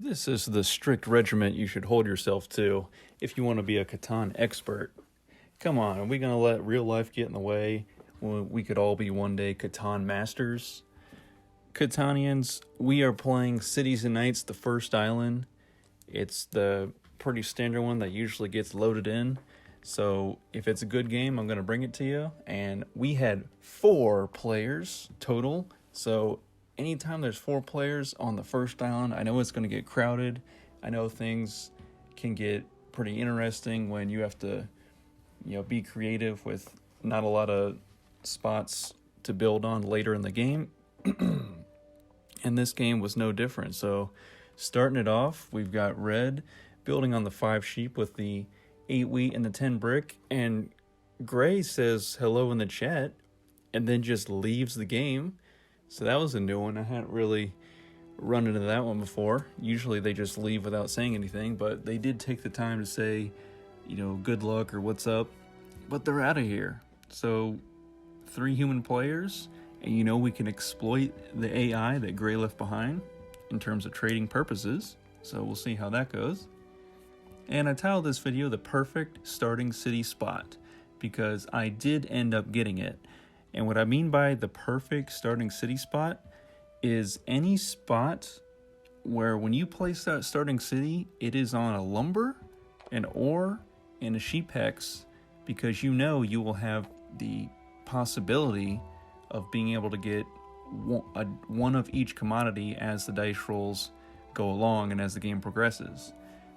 This is the strict regiment you should hold yourself to if you want to be a Catan expert. Come on, are we going to let real life get in the way when we could all be one day Catan masters? Catanians, we are playing Cities and Nights, the first island. It's the pretty standard one that usually gets loaded in. So if it's a good game, I'm going to bring it to you. And we had 4 players total. So anytime there's 4 players on the first island, I know it's going to get crowded. I know things can get pretty interesting when you have to, be creative with not a lot of spots to build on later in the game. And this game was no different. So starting it off, we've got red building on the 5 sheep with the 8 wheat and the 10 brick. And gray says hello in the chat and then just leaves the game. So that was a new one. I hadn't really run into that one before. Usually they just leave without saying anything, but they did take the time to say, good luck or what's up. But they're out of here. So 3 human players, and we can exploit the AI that Gray left behind in terms of trading purposes. So we'll see how that goes. And I titled this video the perfect starting city spot because I did end up getting it. And what I mean by the perfect starting city spot is any spot where when you place that starting city, it is on a lumber, an ore, and a sheep hex, because you will have the possibility of being able to get one of each commodity as the dice rolls go along and as the game progresses.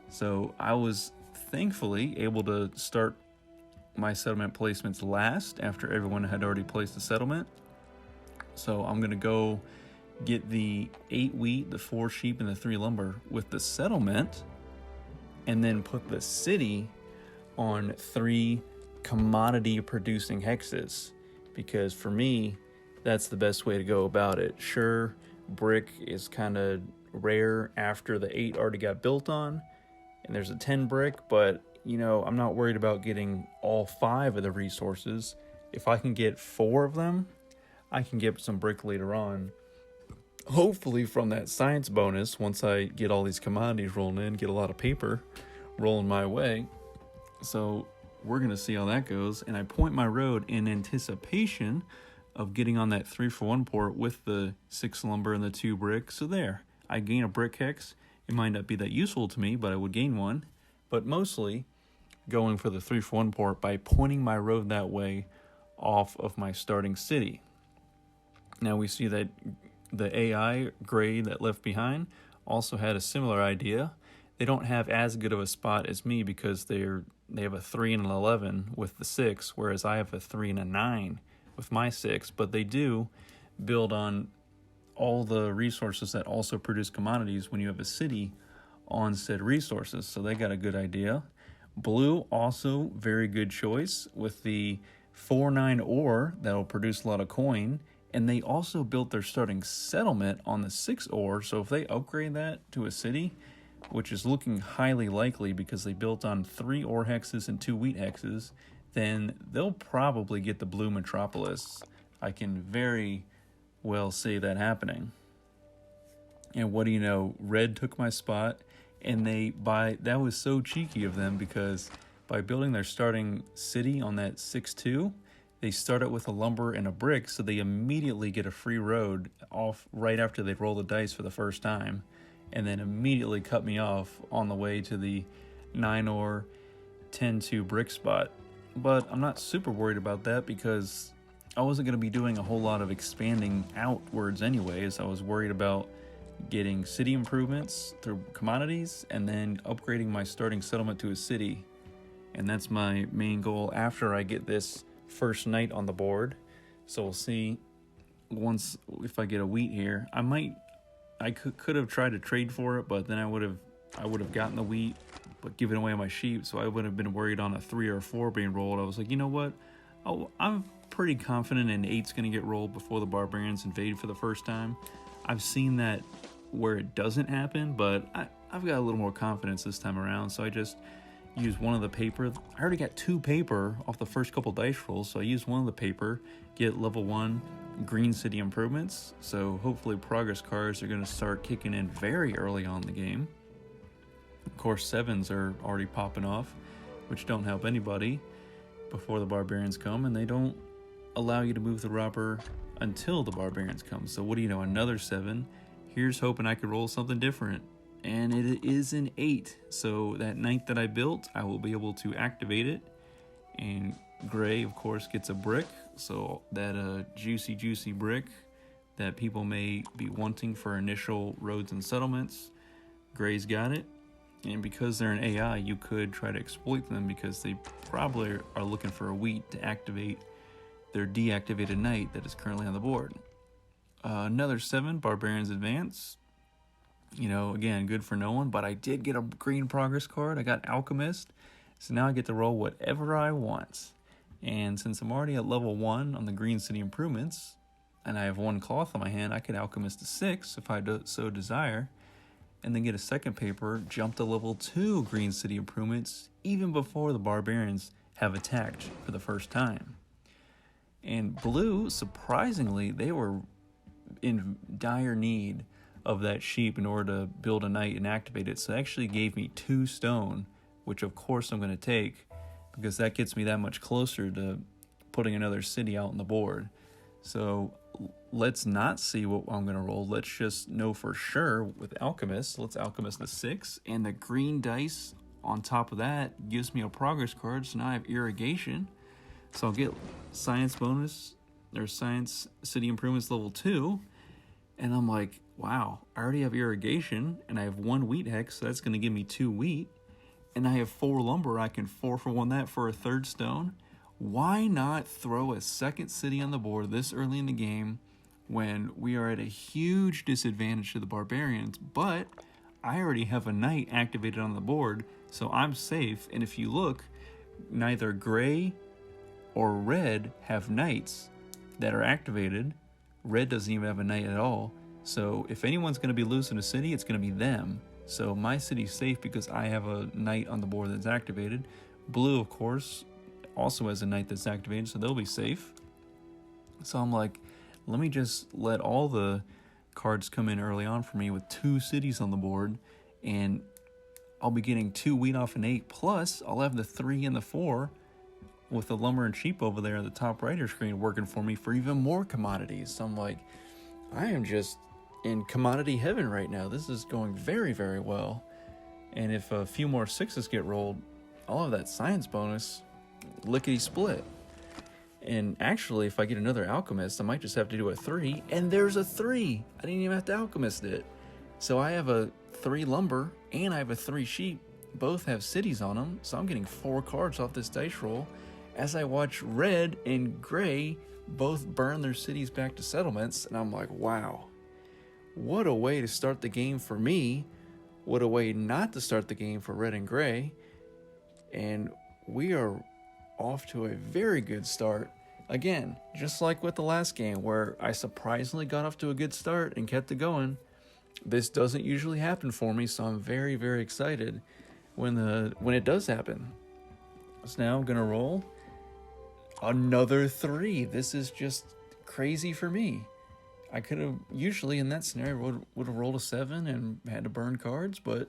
So I was thankfully able to start my settlement placements last after everyone had already placed the settlement. So I'm going to go get the 8 wheat, the 4 sheep, and the 3 lumber with the settlement, and then put the city on 3 commodity producing hexes, because for me that's the best way to go about it. Sure, brick is kind of rare after the 8 already got built on, and there's a 10 brick, but I'm not worried about getting all 5 of the resources. If I can get 4 of them, I can get some brick later on. Hopefully from that science bonus, once I get all these commodities rolling in, get a lot of paper rolling my way. So we're going to see how that goes. And I point my road in anticipation of getting on that 3-for-1 port with the 6 lumber and the 2 brick. So there, I gain a brick hex. It might not be that useful to me, but I would gain one. But mostly going for the 3-for-1 port by pointing my road that way off of my starting city. Now we see that the AI Gray that left behind also had a similar idea. They don't have as good of a spot as me because they have a 3 and an 11 with the 6, whereas I have a 3 and a 9 with my 6. But they do build on all the resources that also produce commodities when you have a city on said resources. So they got a good idea. Blue also very good choice with the 4-9 ore that will produce a lot of coin. And they also built their starting settlement on the 6 ore. So if they upgrade that to a city, which is looking highly likely because they built on 3 ore hexes and 2 wheat hexes, then they'll probably get the blue metropolis. I can very well see that happening. And what do you know? Red took my spot, and that was so cheeky of them because by building their starting city on that 6-2, they start it with a lumber and a brick, so they immediately get a free road off right after they roll the dice for the first time, and then immediately cut me off on the way to the 9 ore 10-2 brick spot. But I'm not super worried about that because I wasn't going to be doing a whole lot of expanding outwards anyways. I was worried about getting city improvements through commodities and then upgrading my starting settlement to a city. And that's my main goal after I get this first night on the board. So we'll see once if I get a wheat here. I could have tried to trade for it, but then I would have gotten the wheat but given away my sheep, so I wouldn't have been worried on a 3 or 4 being rolled. I was like, you know what? I'm pretty confident an 8's going to get rolled before the barbarians invade for the first time. I've seen that where it doesn't happen, but I've got a little more confidence this time around, so I just use one of the paper. I already got 2 paper off the first couple dice rolls, so I use one of the paper, get level 1 green city improvements, so hopefully progress cards are going to start kicking in very early on in the game. Of course, 7s are already popping off, which don't help anybody before the barbarians come, and they don't allow you to move the robber until the barbarians come. So what do you know, another 7. Here's hoping I could roll something different, and it is an 8. So that knight that I built, I will be able to activate it, and gray, of course, gets a brick. So that juicy brick that people may be wanting for initial roads and settlements, gray's got it. And because they're an AI, you could try to exploit them because they probably are looking for a wheat to activate their deactivated knight that is currently on the board. Another 7, Barbarians Advance. You know, again, good for no one, but I did get a green progress card. I got Alchemist, so now I get to roll whatever I want. And since I'm already at level 1 on the green city improvements, and I have 1 cloth on my hand, I could Alchemist to 6 if I so desire, and then get a second paper, jump to level 2 green city improvements, even before the barbarians have attacked for the first time. And blue, surprisingly, they were in dire need of that sheep in order to build a knight and activate it. So it actually gave me 2 stone, which of course I'm going to take because that gets me that much closer to putting another city out on the board. So let's not see what I'm going to roll. Let's just know for sure with Alchemist. Let's Alchemist the 6, and the green dice on top of that gives me a progress card. So now I have irrigation. So I'll get science bonus, or science city improvements level 2. And I'm like, wow, I already have irrigation and I have 1 wheat hex. So that's going to give me 2 wheat. And I have 4 lumber. I can 4-for-1 that for a 3rd stone. Why not throw a second city on the board this early in the game when we are at a huge disadvantage to the barbarians? But I already have a knight activated on the board, so I'm safe. And if you look, neither gray or red have knights that are activated. Red doesn't even have a knight at all. So if anyone's going to be losing a city, it's going to be them. So my city's safe because I have a knight on the board that's activated. Blue, of course, also has a knight that's activated, so they'll be safe. So I'm like, let me just let all the cards come in early on for me with 2 cities on the board, and I'll be getting 2 wheat off an 8, plus I'll have the 3 and the 4 with the lumber and sheep over there on the top right of your screen working for me for even more commodities. So I'm like, I am just in commodity heaven right now. This is going very, very well. And if a few more 6s get rolled, I'll have that science bonus lickety split. And actually, if I get another alchemist, I might just have to do a 3, and there's a 3. I didn't even have to alchemist it. So I have a 3 lumber and I have a 3 sheep. Both have cities on them, so I'm getting 4 cards off this dice roll as I watch red and gray both burn their cities back to settlements. And I'm like, wow, what a way to start the game for me. What a way not to start the game for red and gray. And we are off to a very good start. Again, just like with the last game where I surprisingly got off to a good start and kept it going. This doesn't usually happen for me, so I'm very, very excited when it does happen. So now I'm gonna roll another 3. This is just crazy for me. I could have usually in that scenario would have rolled a 7 and had to burn cards, but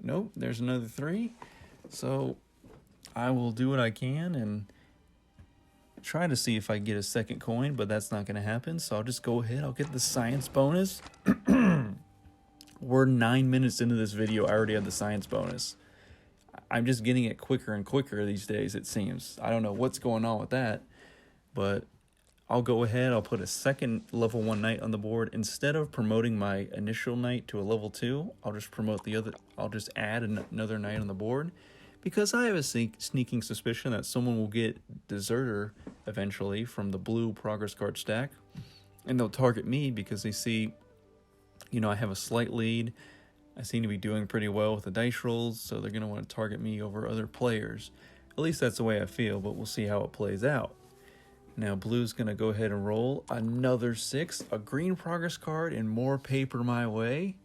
nope, there's another 3. So I will do what I can and try to see if I get a second coin, but that's not going to happen. So I'll just go ahead. I'll get the science bonus. We're 9 minutes into this video. I already have the science bonus. I'm just getting it quicker and quicker these days, it seems. I don't know what's going on with that, but I'll go ahead. I'll put a second level 1 knight on the board. Instead of promoting my initial knight to a level 2, I'll just promote the other. I'll just add another knight on the board, because I have a sneaking suspicion that someone will get Deserter eventually from the blue progress card stack, and they'll target me because they see, I have a slight lead. I seem to be doing pretty well with the dice rolls, so they're going to want to target me over other players. At least that's the way I feel, but we'll see how it plays out. Now, blue's going to go ahead and roll another 6, a green progress card, and more paper my way.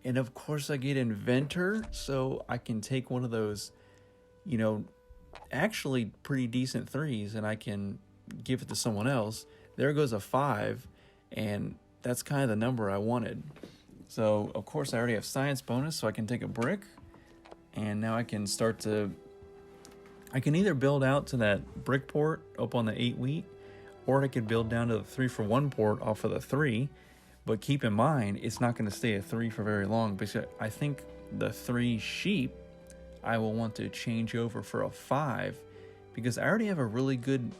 And of course, I get Inventor, so I can take one of those, actually pretty decent 3s, and I can give it to someone else. There goes a 5, And that's kind of the number I wanted. So, of course, I already have science bonus, so I can take a brick. And now I can start to... I can either build out to that brick port up on the 8 wheat, or I could build down to the 3-for-1 port off of the 3. But keep in mind, it's not going to stay a 3 for very long, because I think the 3 sheep I will want to change over for a 5, because I already have a really good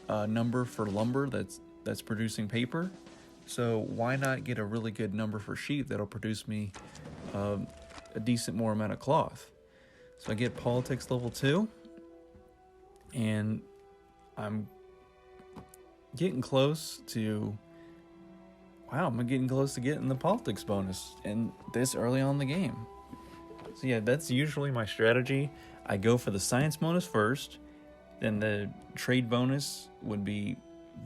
number for lumber that's producing paper. So why not get a really good number for sheep that'll produce me a decent more amount of cloth? So I get politics level 2, and I'm getting close to... Wow, I'm getting close to getting the politics bonus, and this early on in the game. So yeah, that's usually my strategy. I go for the science bonus first, then the trade bonus would be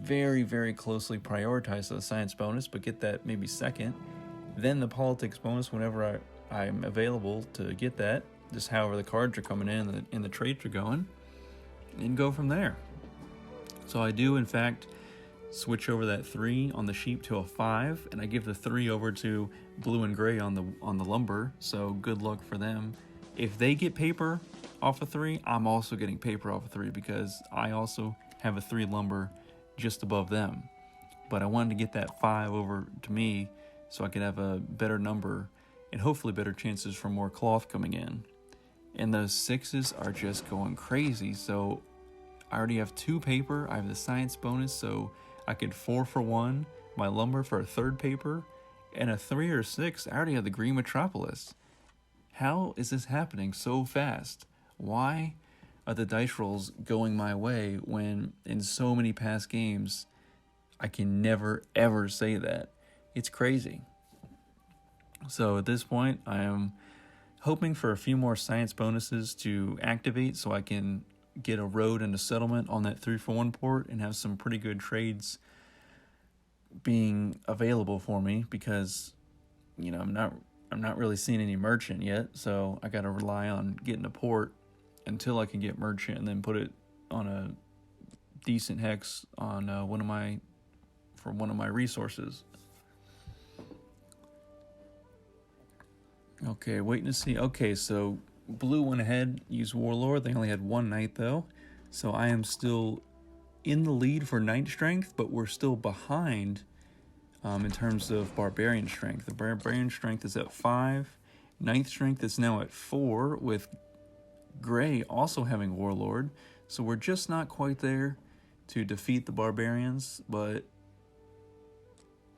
very, very closely prioritized to the science bonus, but get that maybe second. Then the politics bonus whenever I'm available to get that, just however the cards are coming in and the trades are going, and go from there. So I do, in fact, switch over that 3 on the sheep to a 5, and I give the 3 over to blue and gray on the lumber, so good luck for them. If they get paper off of 3, I'm also getting paper off of 3, because I also have a 3 lumber just above them. But I wanted to get that 5 over to me so I could have a better number and hopefully better chances for more cloth coming in. And those 6s are just going crazy, so I already have 2 paper. I have the science bonus, so I could 4-for-1 my lumber for a 3rd paper, and a 3 or 6, I already have the green metropolis. How is this happening so fast? Why are the dice rolls going my way when in so many past games I can never ever say that? It's crazy. So at this point, I am hoping for a few more science bonuses to activate so I can get a road and a settlement on that 3-for-1 port and have some pretty good trades being available for me, because I'm not really seeing any merchant yet, so I got to rely on getting a port until I can get merchant and then put it on a decent hex on one of my resources. Okay, waiting to see. Okay, so blue went ahead, used Warlord. They only had 1 knight though, so I am still in the lead for knight strength, but we're still behind in terms of barbarian strength. The barbarian strength is at 5. Knight strength is now at 4, with gray also having Warlord. So we're just not quite there to defeat the barbarians, but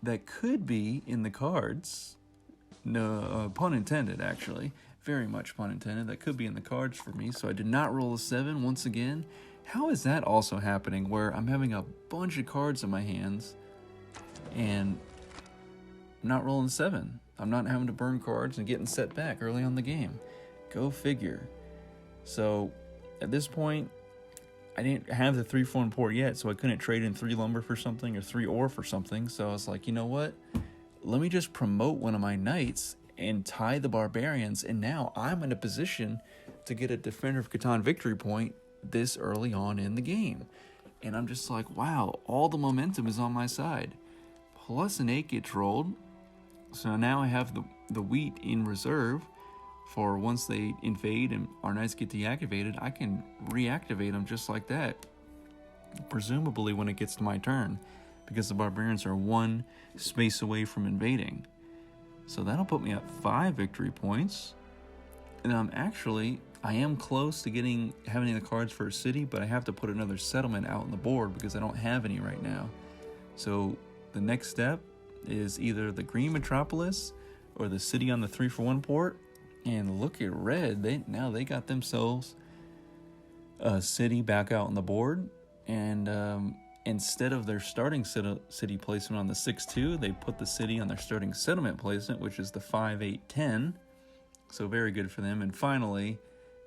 that could be in the cards. No, pun intended, actually. Very much pun intended. That could be in the cards for me. So I did not roll a 7 once again. How is that also happening where I'm having a bunch of cards in my hands and I'm not rolling 7? I'm not having to burn cards and getting set back early on the game. Go figure. So at this point, I didn't have the 3-for-1 port yet, so I couldn't trade in 3 lumber for something or 3 ore for something. So I was like, you know what? Let me just promote one of my knights and tie the barbarians, and now I'm in a position to get a Defender of Catan victory point this early on in the game. And I'm just like, wow, all the momentum is on my side. Plus an 8 gets rolled, so now I have the wheat in reserve for once they invade and our knights get deactivated, I can reactivate them just like that, presumably when it gets to my turn, because the barbarians are 1 space away from invading. So that'll put me at 5 victory points. And I am close to having the cards for a city, but I have to put another settlement out on the board because I don't have any right now. So the next step is either the green metropolis or the city on the 3-for-1 port. And look at red, they got themselves a city back out on the board. And instead of their starting city placement on the 6-2, they put the city on their starting settlement placement, which is the 5-8-10. So very good for them. And finally,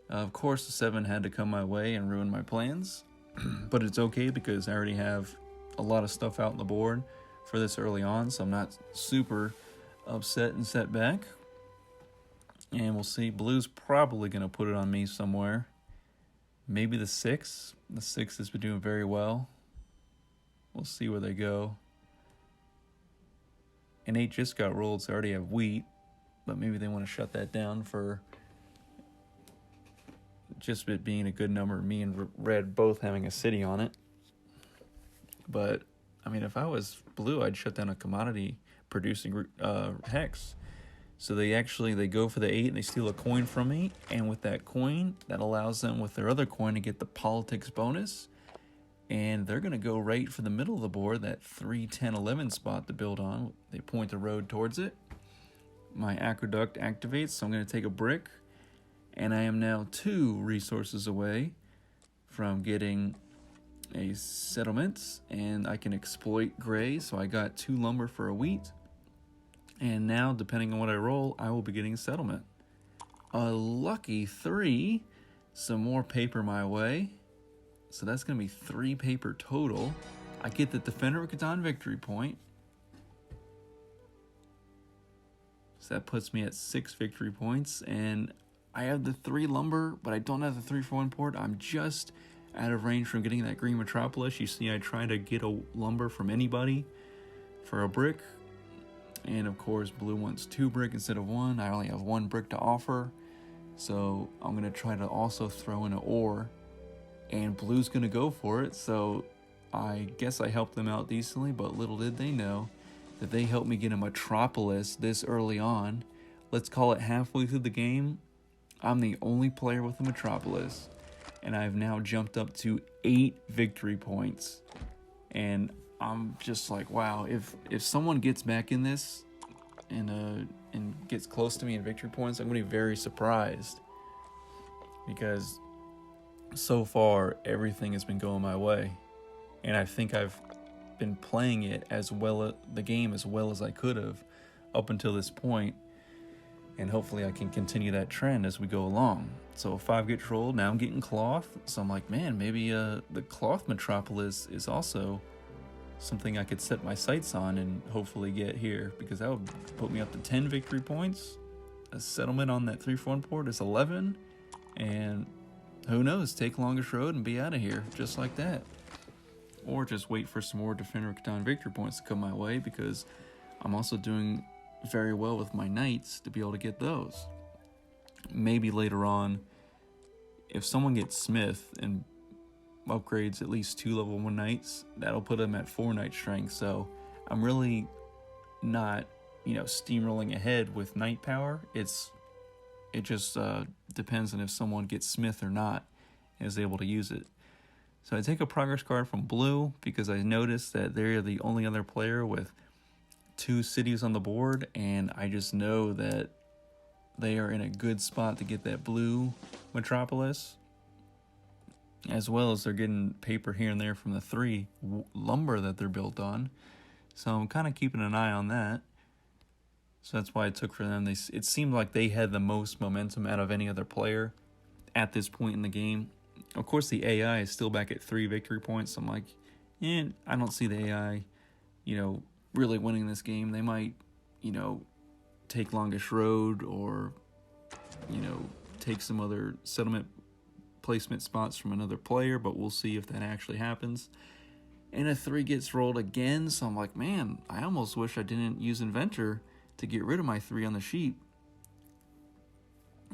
of course, the 7 had to come my way and ruin my plans. But it's okay because I already have a lot of stuff out on the board for this early on, so I'm not super upset and set back. And we'll see. Blue's probably going to put it on me somewhere. Maybe the 6. The 6 has been doing very well. We'll see where they go. and 8 just got rolled, so I already have wheat, but maybe they want to shut that down for just it being a good number, me and red both having a city on it. But, I mean, if I was blue, I'd shut down a commodity producing hex. So they go for the 8 and they steal a coin from me, and with that coin, that allows them with their other coin to get the politics bonus, and they're going to go right for the middle of the board, that 3, 10, 11 spot to build on. They point the road towards it. My aqueduct activates, so I'm going to take a brick, and I am now 2 resources away from getting a settlement, and I can exploit gray, so I got 2 lumber for a wheat. And now, depending on what I roll, I will be getting a settlement. A lucky 3. Some more paper my way. So that's going to be 3 paper total. I get the Defender of Catan victory point. So that puts me at 6 victory points. And I have the 3 lumber, but I don't have the 3-for-1 port. I'm just out of range from getting that green metropolis. You see, I try to get a lumber from anybody for a brick. And of course, blue wants 2 brick instead of 1. I only have 1 brick to offer. So I'm going to try to also throw in an ore. And blue's going to go for it. So I guess I helped them out decently. But little did they know that they helped me get a metropolis this early on. Let's call it halfway through the game. I'm the only player with a metropolis. And I've now jumped up to 8 victory points. And I'm just like, wow, if someone gets back in this and gets close to me in victory points, I'm going to be very surprised, because so far everything has been going my way, and I think I've been playing it the game as well as I could have up until this point, and hopefully I can continue that trend as we go along. So 5 gets rolled, now I'm getting cloth, so I'm like, man, maybe the cloth metropolis is also something I could set my sights on and hopefully get here, because that would put me up to 10 victory points. A settlement on that 3-for-1 port is 11, and who knows, take longest road and be out of here just like that. Or just wait for some more Defender of Catan victory points to come my way, because I'm also doing very well with my knights to be able to get those. Maybe later on, if someone gets Smith and upgrades at least 2 level 1 knights, that'll put them at 4 knight strength. So I'm really not, steamrolling ahead with knight power. It just depends on if someone gets Smith or not and is able to use it. So I take a progress card from blue because I noticed that they're the only other player with 2 cities on the board, and I just know that they are in a good spot to get that blue metropolis, as well as they're getting paper here and there from the 3 lumber that they're built on. So I'm kind of keeping an eye on that. So that's why I took for them. It seemed like they had the most momentum out of any other player at this point in the game. Of course, the AI is still back at 3 victory points. So I'm like, I don't see the AI, really winning this game. They might, take longest road or, take some other settlement placement spots from another player, but we'll see if that actually happens. And a 3 gets rolled again, so I'm like, man, I almost wish I didn't use Inventor to get rid of my 3 on the sheet,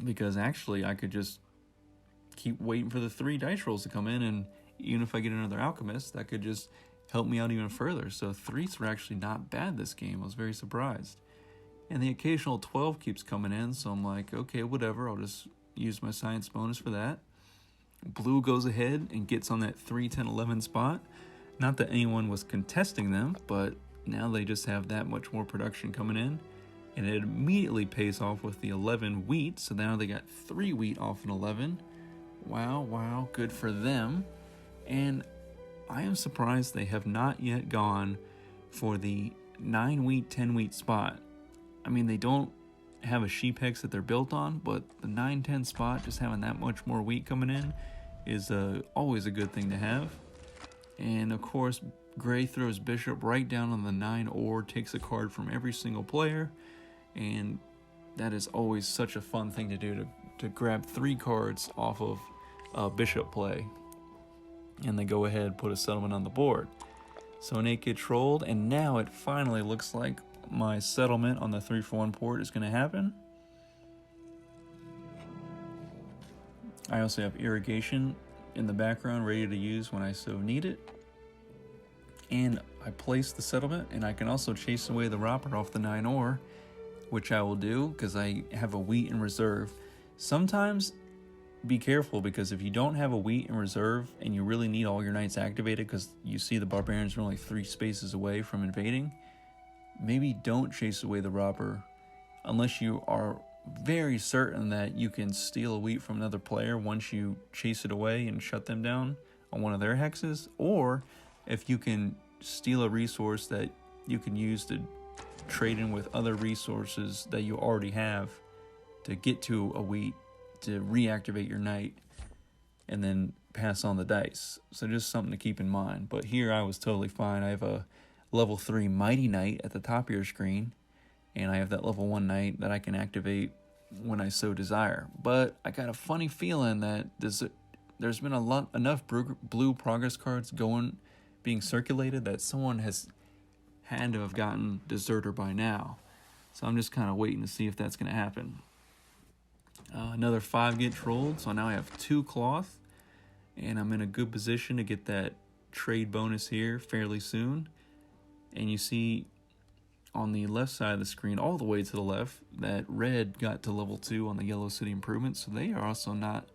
because actually I could just keep waiting for the 3 dice rolls to come in, and even if I get another Alchemist, that could just help me out even further. So 3s were actually not bad this game. I was very surprised. And the occasional 12 keeps coming in, so I'm like, okay, whatever, I'll just use my science bonus for that. Blue goes ahead and gets on that 3, 10, 11 spot. Not that anyone was contesting them, but now they just have that much more production coming in. And it immediately pays off with the 11 wheat, so now they got 3 wheat off an 11. Wow, good for them. And I am surprised they have not yet gone for the 9 wheat, 10 wheat spot. I mean, they don't have a sheep hex that they're built on, but the 9-10 spot, just having that much more wheat coming in, is always a good thing to have. And of course, gray throws bishop right down on the 9 ore, takes a card from every single player, and that is always such a fun thing to do, to grab 3 cards off of bishop play, and they go ahead and put a settlement on the board. So an 8 gets rolled, and now it finally looks like my settlement on the 3-for-1 port is going to happen. I also have irrigation in the background ready to use when I so need it. And I place the settlement, and I can also chase away the robber off the 9 ore, which I will do because I have a wheat in reserve. Sometimes be careful, because if you don't have a wheat in reserve and you really need all your knights activated because you see the barbarians are only 3 spaces away from invading, maybe don't chase away the robber unless you are very certain that you can steal a wheat from another player once you chase it away and shut them down on one of their hexes, or if you can steal a resource that you can use to trade in with other resources that you already have to get to a wheat to reactivate your knight and then pass on the dice. So just something to keep in mind. But here I was totally fine. I have a level 3 mighty knight at the top of your screen, and I have that level 1 knight that I can activate when I so desire. But I got a funny feeling that there's been enough blue progress cards being circulated that someone had to have gotten Deserter by now. So I'm just kind of waiting to see if that's going to happen. Another 5 gets rolled, so now I have 2 cloth, and I'm in a good position to get that trade bonus here fairly soon. And you see on the left side of the screen, all the way to the left, that red got to level 2 on the yellow city improvements, so they are also not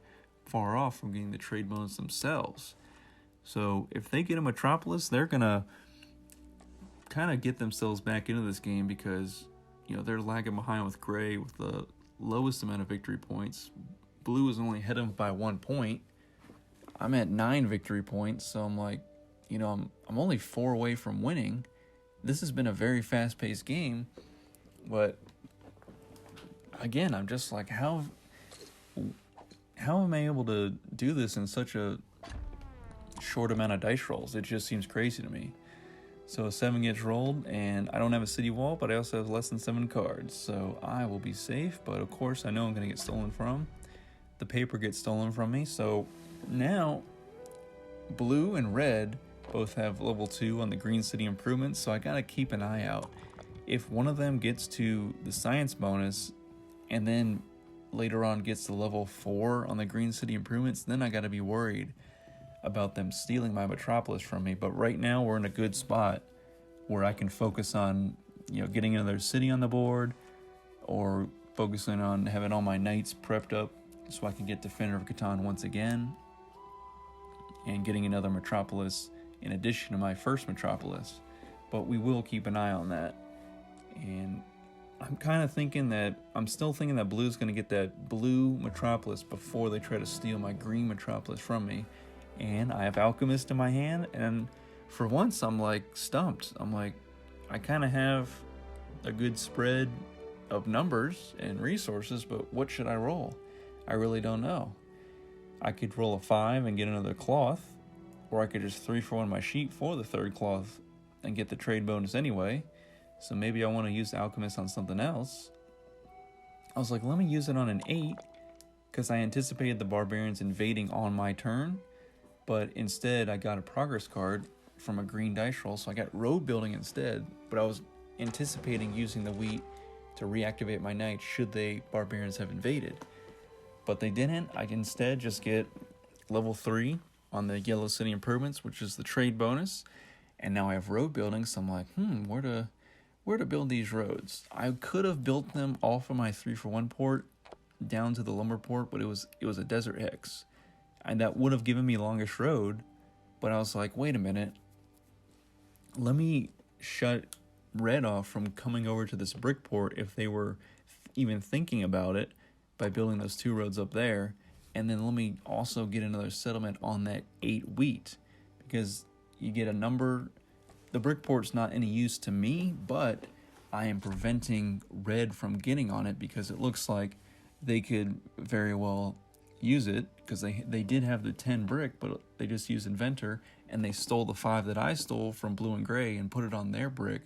far off from getting the trade bonus themselves. So if they get a metropolis, they're gonna kind of get themselves back into this game, because they're lagging behind with gray with the lowest amount of victory points. Blue is only ahead of them by 1 point. I'm at 9 victory points, so I'm like, I'm only 4 away from winning. This has been a very fast-paced game, but again, I'm just like, how am I able to do this in such a short amount of dice rolls? It just seems crazy to me. So 7 gets rolled, and I don't have a city wall, but I also have less than 7 cards, so I will be safe. But of course, I know I'm going to get stolen from. The paper gets stolen from me, so now blue and red both have level 2 on the green city improvements, so I got to keep an eye out. If one of them gets to the science bonus and then later on gets to level 4 on the green city improvements, then I got to be worried about them stealing my metropolis from me. But right now we're in a good spot where I can focus on getting another city on the board, or focusing on having all my knights prepped up so I can get Defender of Catan once again, and getting another metropolis in addition to my first metropolis. But we will keep an eye on that. And I'm still thinking that blue's going to get that blue metropolis before they try to steal my green metropolis from me. And I have Alchemist in my hand, and for once I'm like stumped. I'm like, I kind of have a good spread of numbers and resources, but what should I roll? I really don't know. I could roll a 5 and get another cloth, or I could just 3-for-1 my sheep for the 3rd cloth and get the trade bonus anyway. So maybe I want to use the Alchemist on something else. I was like, let me use it on an 8, because I anticipated the barbarians invading on my turn. But instead, I got a progress card from a green dice roll, so I got road building instead. But I was anticipating using the wheat to reactivate my knight should the barbarians have invaded. But they didn't. I can instead just get level 3 on the yellow city improvements, which is the trade bonus. And now I have road building, so I'm like, where to build these roads? I could have built them off of my 3-for-1 port down to the lumber port, but it was a desert hex. And that would have given me longest road, but I was like, wait a minute. Let me shut red off from coming over to this brick port if they were even thinking about it by building those 2 roads up there. And then let me also get another settlement on that 8 wheat, because you get a number. The brick port's not any use to me, but I am preventing red from getting on it, because it looks like they could very well use it, because they did have the 10 brick, but they just used Inventor, and they stole the 5 that I stole from blue and gray and put it on their brick.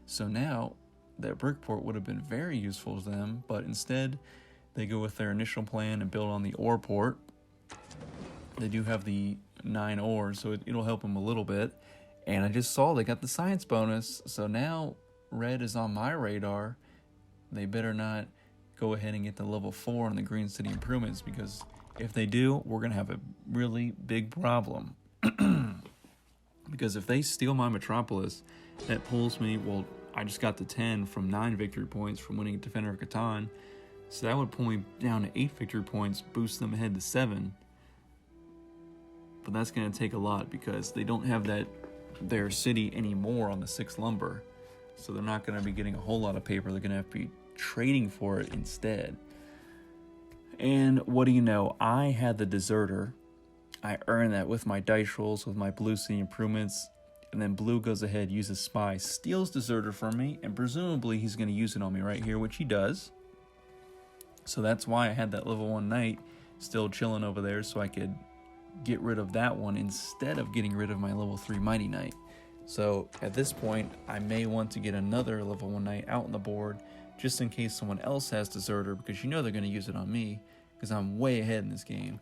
So now that brick port would have been very useful to them, but instead they go with their initial plan and build on the ore port. They do have the 9 ores, so it'll help them a little bit. And I just saw they got the science bonus, so now red is on my radar, they better not go ahead and get to level 4 on the Green City improvements, because if they do, we're going to have a really big problem. Because if they steal my metropolis, that pulls me, well, I just got to 10 from 9 victory points from winning Defender of Catan, so that would pull me down to 8 victory points, boost them ahead to 7. But that's going to take a lot, because they don't have their city anymore on the 6 lumber, so they're not going to be getting a whole lot of paper. They're going to have to be trading for it instead. And what do you know? I had the deserter. I earned that with my dice rolls, with my blue city improvements, and then blue goes ahead, uses spy, steals deserter from me, and presumably he's going to use it on me right here, which he does. So that's why I had that level 1 knight still chilling over there, so I could get rid of that one instead of getting rid of my level 3 mighty knight. So at this point, I may want to get another level 1 knight out on the board, just in case someone else has deserter, because you know they're going to use it on me, because I'm way ahead in this game.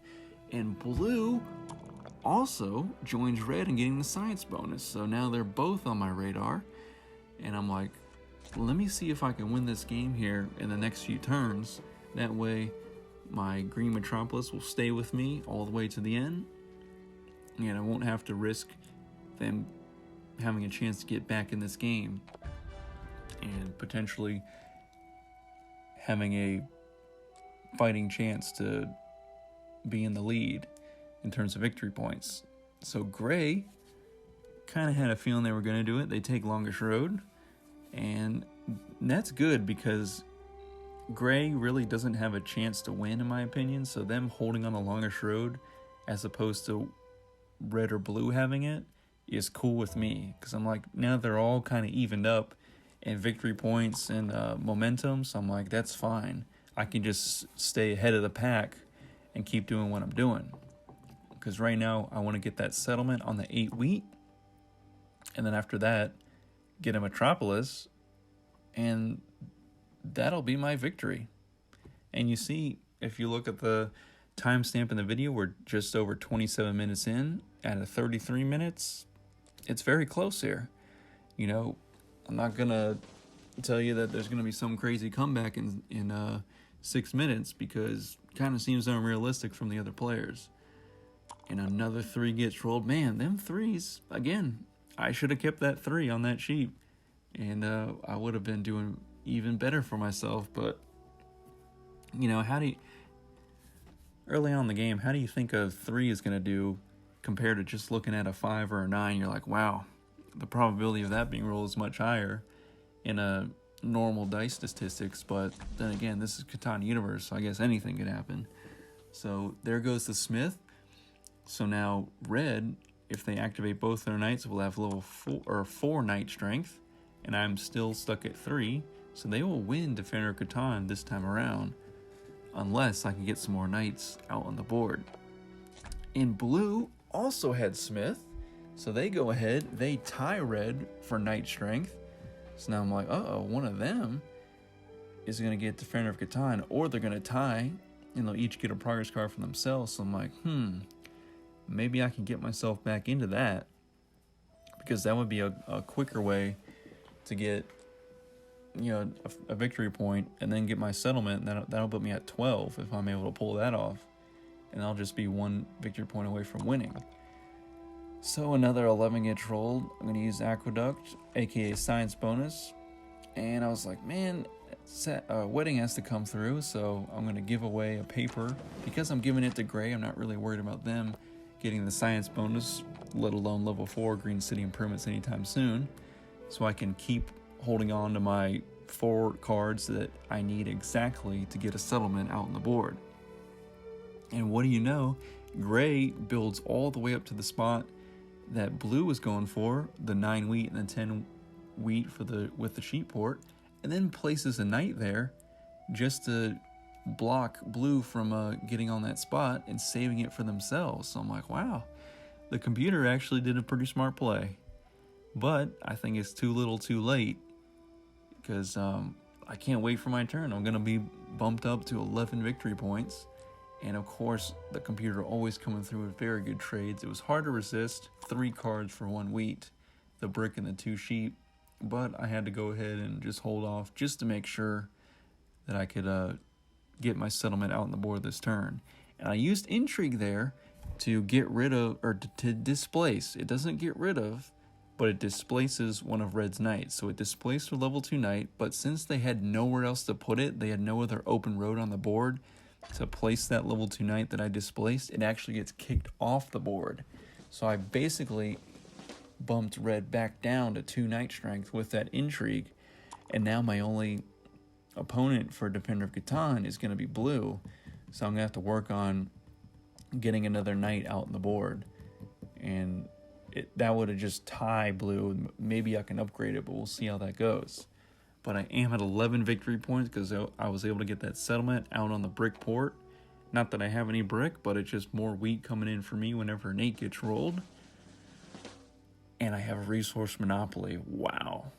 And blue also joins red in getting the science bonus, so now they're both on my radar. And I'm like, let me see if I can win this game here in the next few turns. That way my green metropolis will stay with me all the way to the end, and I won't have to risk them having a chance to get back in this game and potentially having a fighting chance to be in the lead in terms of victory points. So gray kind of had a feeling they were going to do it. They take longest road, and that's good, because gray really doesn't have a chance to win, in my opinion. So them holding on the longest road as opposed to red or blue having it is cool with me, because I'm like, now they're all kind of evened up in victory points and momentum, so I'm like, that's fine. I can just stay ahead of the pack and keep doing what I'm doing, because right now I want to get that settlement on the 8 wheat, and then after that get a metropolis, and that'll be my victory. And you see, if you look at the timestamp in the video, we're just over 27 minutes in out of 33 minutes. It's very close here. You know, I'm not gonna tell you that there's gonna be some crazy comeback in 6 minutes, because it kind of seems unrealistic from the other players. And another 3 gets rolled. Man, them 3s again. I should have kept that 3 on that sheet, and I would have been doing even better for myself. But you know, early on in the game, how do you think a 3 is going to do compared to just looking at a 5 or a 9? You're like, wow, the probability of that being rolled is much higher in a normal dice statistics. But then again, this is Catan universe, so I guess anything could happen. So there goes the smith. So now red, if they activate both their knights, will have level 4 knight strength, and I'm still stuck at 3. So they will win Defender of Catan this time around, unless I can get some more knights out on the board. And blue also had smith, so they go ahead, they tie red for knight strength. So now I'm like, uh-oh, one of them is going to get Defender of Catan, or they're going to tie, and they'll each get a progress card for themselves. So I'm like, maybe I can get myself back into that, because that would be a quicker way to get, you know, a victory point and then get my settlement, and that'll put me at 12 if I'm able to pull that off, and I'll just be 1 victory point away from winning. So another 11 gets rolled. I'm going to use Aqueduct, aka Science bonus, and I was like, man, wedding has to come through, so I'm going to give away a paper. Because I'm giving it to gray, I'm not really worried about them getting the science bonus, let alone level 4 Green City improvements anytime soon, so I can keep holding on to my 4 cards that I need exactly to get a settlement out on the board. And what do you know, gray builds all the way up to the spot that blue was going for, the 9 wheat and the 10 wheat with the sheep port, and then places a knight there just to block blue from getting on that spot and saving it for themselves. So I'm like, wow, the computer actually did a pretty smart play. But I think it's too little too late, because I can't wait for my turn. I'm going to be bumped up to 11 victory points. And of course, the computer always coming through with very good trades. It was hard to resist 3 cards for 1 wheat, the brick and the 2 sheep, but I had to go ahead and just hold off just to make sure that I could get my settlement out on the board this turn. And I used intrigue there to get rid of, or to displace. It doesn't get rid of, but it displaces one of Red's knights. So it displaced a level 2 knight, but since they had nowhere else to put it, they had no other open road on the board to place that level 2 knight that I displaced, it actually gets kicked off the board. So I basically bumped Red back down to 2 knight strength with that intrigue, and now my only opponent for Defender of Catan is going to be blue, so I'm going to have to work on getting another knight out on the board, and that would have just tied blue. Maybe I can upgrade it, but we'll see how that goes. But I am at 11 victory points because I was able to get that settlement out on the brick port. Not that I have any brick, but it's just more wheat coming in for me whenever an 8 gets rolled. And I have a resource monopoly. Wow.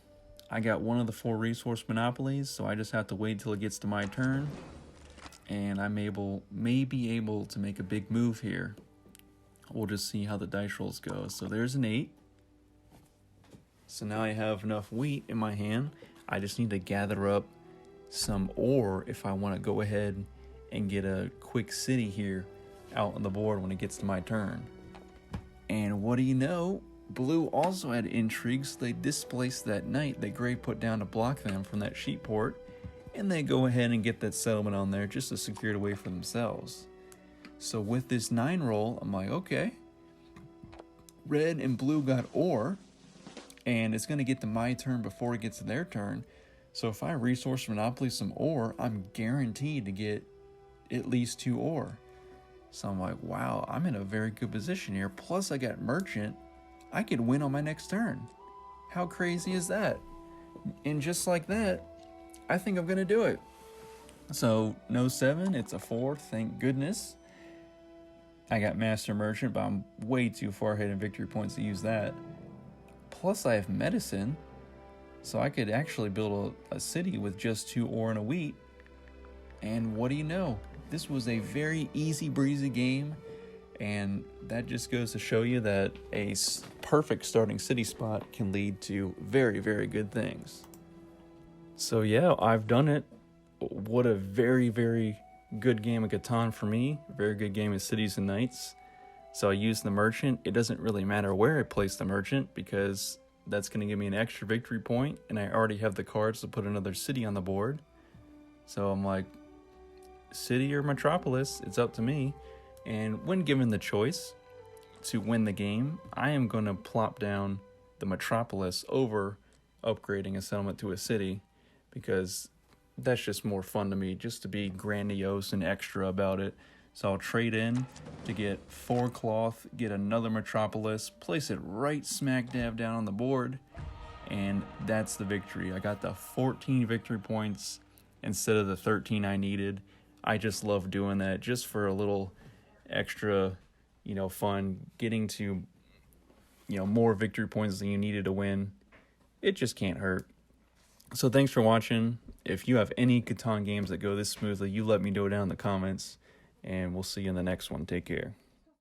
I got one of the 4 resource monopolies, so I just have to wait till it gets to my turn. And I may be able to make a big move here. We'll just see how the dice rolls go. So there's an 8. So now I have enough wheat in my hand. I just need to gather up some ore if I want to go ahead and get a quick city here out on the board when it gets to my turn. And what do you know? Blue also had intrigues. So they displaced that knight that Gray put down to block them from that sheep port, and they go ahead and get that settlement on there just to secure it away for themselves. So with this 9 roll, I'm like, okay, Red and Blue got ore, and it's going to get to my turn before it gets to their turn. So if I resource monopoly some ore, I'm guaranteed to get at least 2 ore. So I'm like, wow, I'm in a very good position here. Plus I got merchant. I could win on my next turn. How crazy is that? And just like that, I think I'm going to do it. So no 7, it's a 4, thank goodness. I got master merchant, but I'm way too far ahead in victory points to use that. Plus I have medicine, so I could actually build a city with just 2 ore and a wheat. And what do you know? This was a very easy breezy game, and that just goes to show you that a perfect starting city spot can lead to very, very good things. So yeah, I've done it. What a very, very good game of Catan for me. Very good game of Cities and Knights. So I use the merchant. It doesn't really matter where I place the merchant because that's going to give me an extra victory point, and I already have the cards to put another city on the board. So I'm like, city or metropolis, it's up to me. And when given the choice to win the game, I am going to plop down the metropolis over upgrading a settlement to a city, because that's just more fun to me, just to be grandiose and extra about it. So I'll trade in to get 4 cloth, get another metropolis, place it right smack dab down on the board, and that's the victory. I got the 14 victory points instead of the 13 I needed. I just love doing that just for a little extra, fun, getting to, more victory points than you needed to win. It just can't hurt. So thanks for watching. If you have any Catan games that go this smoothly, you let me know down in the comments. And we'll see you in the next one. Take care.